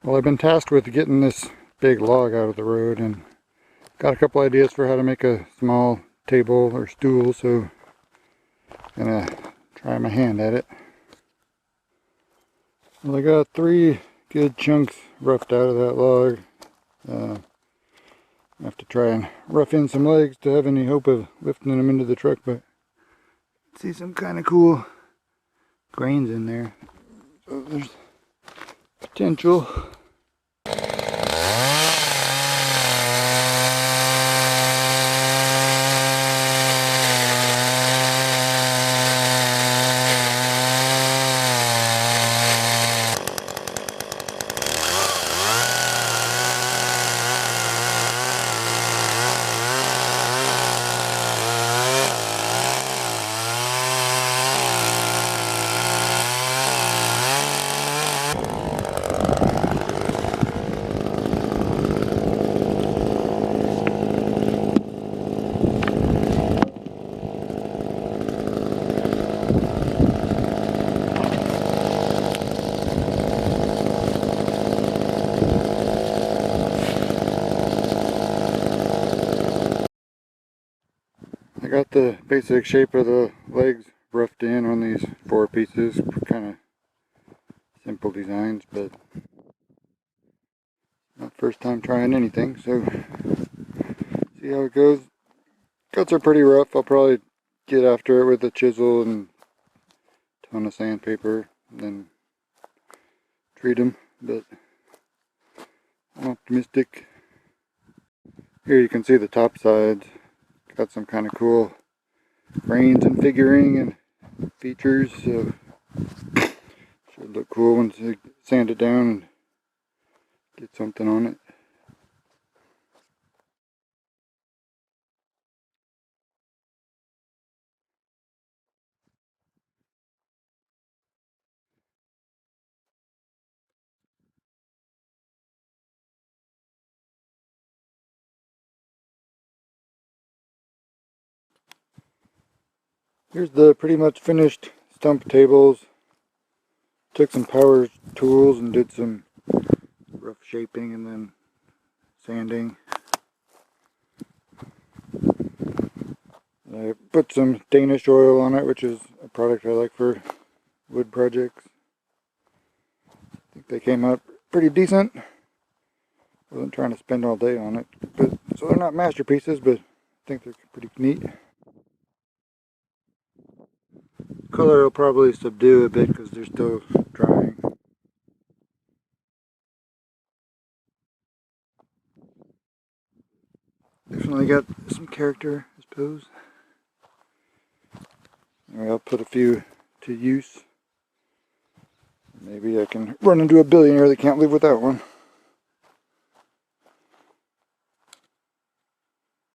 Well, I've been tasked with getting this big log out of the road and got a couple ideas for how to make a small table or stool, so I'm gonna try my hand at it. Well, I got 3 good chunks roughed out of that log. I have to try and rough in some legs to have any hope of lifting them into the truck, but I see some kind of cool grains in there, so there's potential. I got the basic shape of the legs roughed in on these 4 pieces, kind of simple designs, but not first time trying anything, so see how it goes. Cuts are pretty rough. I'll probably get after it with a chisel and a ton of sandpaper and then treat them, but I'm optimistic. Here you can see the top sides. Got some kind of cool grains and figuring and features, so should look cool once you sand it down and get something on it. Here's the pretty much finished stump tables. Took some power tools and did some rough shaping and then sanding. I put some Danish oil on it, which is a product I like for wood projects. I think they came out pretty decent. Wasn't trying to spend all day on it, but so they're not masterpieces, but I think they're pretty neat. Color will probably subdue a bit because they're still drying. Definitely got some character, I suppose. Anyway, I'll put a few to use. Maybe I can run into a billionaire that can't live without one.